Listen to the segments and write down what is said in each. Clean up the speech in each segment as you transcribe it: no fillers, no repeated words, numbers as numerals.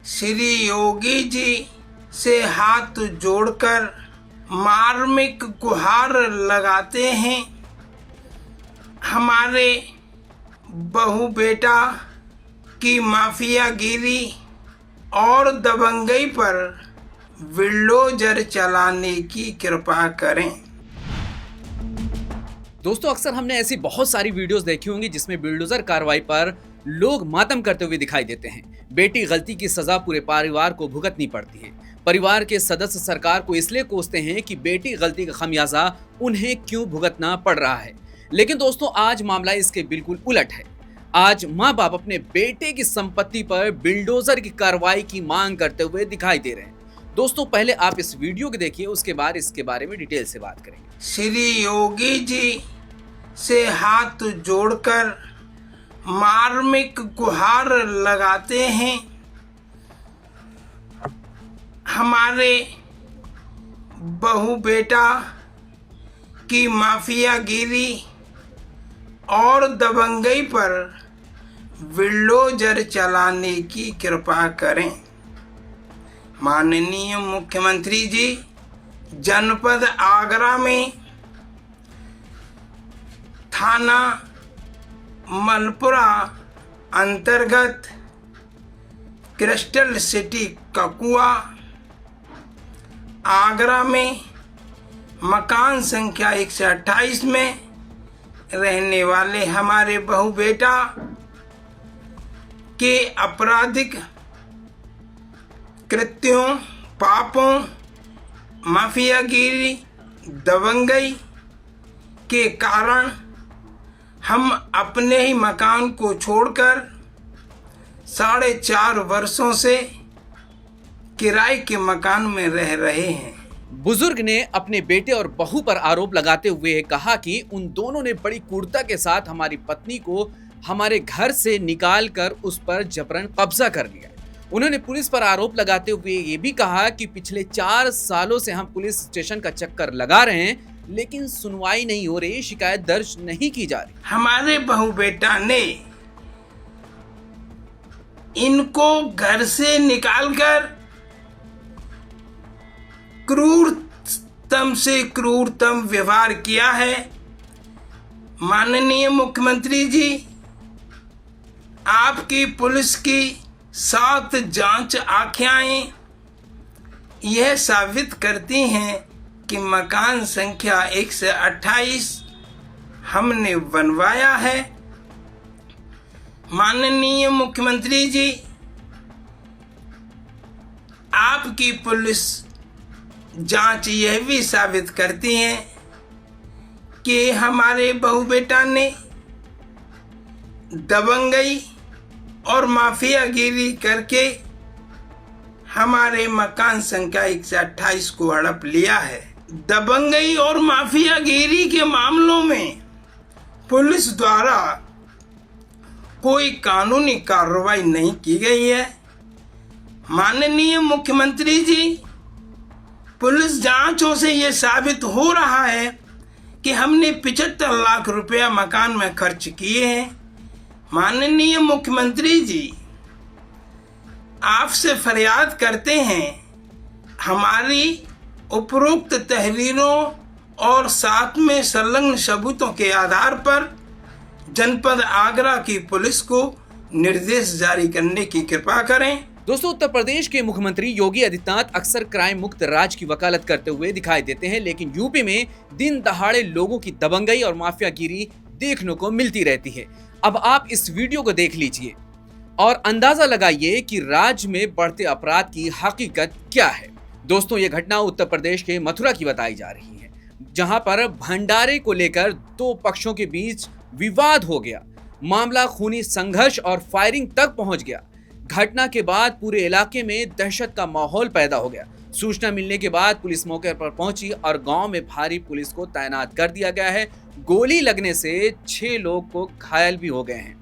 श्री योगी जी से हाथ जोड़कर मार्मिक गुहार लगाते हैं। हमारे बहू बेटा की माफियागिरी और दबंगई पर बिल्डोजर चलाने की कृपा करें। दोस्तों, अक्सर हमने ऐसी बहुत सारी वीडियोस देखी होंगी जिसमें बिल्डोजर कार्रवाई पर लोग मातम करते हुए दिखाई देते हैं। बेटी गलती की सजा पूरे परिवार को भुगतनी पड़ती है। परिवार के सदस्य सरकार को इसलिए कोसते हैं कि बेटी गलती का खमियाजा उन्हें क्यों भुगतना पड़ रहा है। लेकिन दोस्तों, आज मामला इसके बिल्कुल उलट है। आज माँ बाप अपने बेटे की संपत्ति पर बिल्डोजर की कार्रवाई की मांग करते हुए दिखाई दे रहे हैं। दोस्तों, पहले आप इस वीडियो को देखिए, उसके बाद इसके बारे में डिटेल से बात करेंगे। श्री योगी जी से हाथ जोड़कर मार्मिक गुहार लगाते हैं। हमारे बहू बेटा की माफियागिरी और दबंगई पर बिल्डोजर चलाने की कृपा करें। माननीय मुख्यमंत्री जी, जनपद आगरा में थाना मलपुरा अंतर्गत क्रिस्टल सिटी ककुआ आगरा में मकान संख्या 128 में रहने वाले हमारे बहू बेटा के आपराधिक कृत्यों, पापों, माफियागिरी, दबंगई के कारण हम अपने ही मकान को छोड़कर 4.5 वर्षों से किराए के मकान में रह रहे हैं। बुजुर्ग ने अपने बेटे और बहू पर आरोप लगाते हुए कहा कि उन दोनों ने बड़ी क्रूरता के साथ हमारी पत्नी को हमारे घर से निकालकर उस पर जबरन कब्जा कर लिया। उन्होंने पुलिस पर आरोप लगाते हुए ये भी कहा कि पिछले 4 सालों से हम पुलिस स्टेशन का चक्कर लगा रहे हैं, लेकिन सुनवाई नहीं हो रही, शिकायत दर्ज नहीं की जा रही। हमारे बहू बेटा ने इनको घर से निकालकर क्रूरतम से क्रूरतम व्यवहार किया है। माननीय मुख्यमंत्री जी, आपकी पुलिस की 7 जांच आख्याएं यह साबित करती हैं कि मकान संख्या 128 हमने बनवाया है। माननीय मुख्यमंत्री जी, आपकी पुलिस जांच यह भी साबित करती है कि हमारे बहू बेटा ने दबंगई और माफियागिरी करके हमारे मकान संख्या 128 को हड़प लिया है। दबंगई और माफियागिरी के मामलों में पुलिस द्वारा कोई कानूनी कार्रवाई नहीं की गई है। माननीय मुख्यमंत्री जी, पुलिस जांचों से ये साबित हो रहा है कि हमने 75 लाख रुपया मकान में खर्च किए हैं। माननीय मुख्यमंत्री जी, आपसे फरियाद करते हैं, हमारी उपरोक्त तहरीरों और साथ में संलग्न सबूतों के आधार पर जनपद आगरा की पुलिस को निर्देश जारी करने की कृपा करें। दोस्तों, उत्तर प्रदेश के मुख्यमंत्री योगी आदित्यनाथ अक्सर क्राइम मुक्त राज की वकालत करते हुए दिखाई देते हैं, लेकिन यूपी में दिन दहाड़े लोगों की दबंगई और माफियागिरी देखने को मिलती रहती है। अब आप इस वीडियो को देख लीजिए और अंदाजा लगाइए कि राज्य में बढ़ते अपराध की हकीकत क्या है। दोस्तों, ये घटना उत्तर प्रदेश के मथुरा की बताई जा रही है, जहां पर भंडारे को लेकर 2 पक्षों के बीच विवाद हो गया। मामला खूनी संघर्ष और फायरिंग तक पहुंच गया। घटना के बाद पूरे इलाके में दहशत का माहौल पैदा हो गया। सूचना मिलने के बाद पुलिस मौके पर पहुंची और गांव में भारी पुलिस को तैनात कर दिया गया है। गोली लगने से 6 लोग को घायल भी हो गए हैं।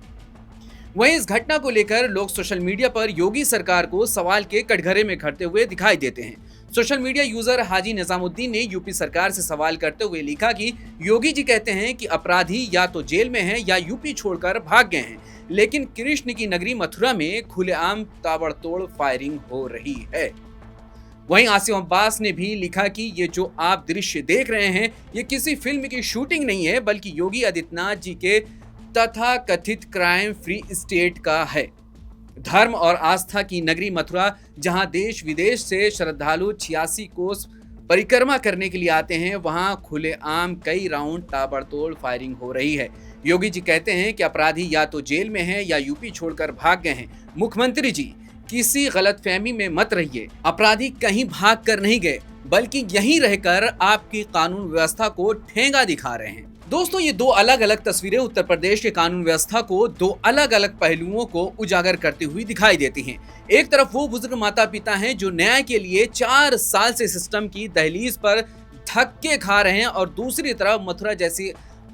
वहीं इस घटना को लेकर लोग सोशल मीडिया पर योगी सरकार को सवाल के कटघरे में खड़ते हुए दिखाई देते हैं। सोशल मीडिया यूजर हाजी निजामुद्दीन ने यूपी सरकार से सवाल करते हुए लिखा कि योगी जी कहते हैं कि अपराधी या तो जेल में हैं या यूपी छोड़कर भाग गए हैं, लेकिन कृष्ण की नगरी मथुरा में खुलेआम ताबड़तोड़ फायरिंग हो रही है। वहीं आसिम अब्बास ने भी लिखा कि ये जो आप दृश्य देख रहे हैं ये किसी फिल्म की शूटिंग नहीं है, बल्कि योगी आदित्यनाथ जी के तथाकथित क्राइम फ्री स्टेट का है। धर्म और आस्था की नगरी मथुरा, जहां देश विदेश से श्रद्धालु 86 कोस परिक्रमा करने के लिए आते हैं, वहां खुलेआम कई राउंड ताबड़तोड़ फायरिंग हो रही है। योगी जी कहते हैं कि अपराधी या तो जेल में हैं या यूपी छोड़कर भाग गए हैं। मुख्यमंत्री जी, किसी गलतफहमी में मत रहिए। अपराधी कहीं भाग कर नहीं गए, बल्कि यहीं रहकर आपकी कानून व्यवस्था को ठेंगा दिखा रहे हैं। दोस्तों, ये दो अलग अलग तस्वीरें उत्तर प्रदेश के कानून व्यवस्था को दो अलग अलग पहलुओं को उजागर करती हुई दिखाई देती हैं। एक तरफ वो बुजुर्ग माता पिता हैं जो न्याय के लिए 4 साल से सिस्टम की दहलीज पर धक्के खा रहे हैं, और दूसरी तरफ मथुरा जैसी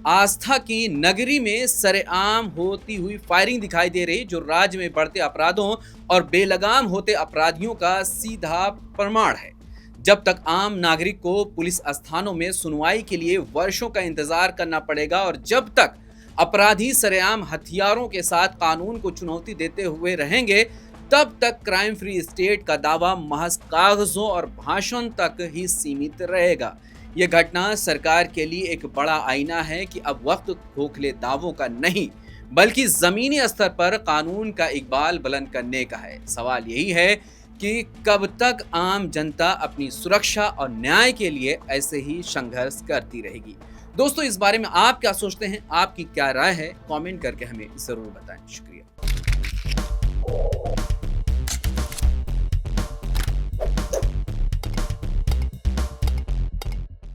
आस्था की नगरी में सरेआम होती हुई फायरिंग दिखाई दे रही, जो राज्य में बढ़ते अपराधों और बेलगाम होते अपराधियों का सीधा प्रमाण है। जब तक आम नागरिक को पुलिस स्थानों में सुनवाई के लिए वर्षों का इंतजार करना पड़ेगा, और जब तक अपराधी सरेआम हथियारों के साथ कानून को चुनौती देते हुए रहेंगे, तब तक क्राइम फ्री स्टेट का दावा महज कागजों और भाषण तक ही सीमित रहेगा। यह घटना सरकार के लिए एक बड़ा आईना है कि अब वक्त खोखले दावों का नहीं, बल्कि जमीनी स्तर पर कानून का इकबाल बुलंद करने का है। सवाल यही है कि कब तक आम जनता अपनी सुरक्षा और न्याय के लिए ऐसे ही संघर्ष करती रहेगी। दोस्तों, इस बारे में आप क्या सोचते हैं? आपकी क्या राय है? कमेंट करके हमें जरूर बताएं। शुक्रिया।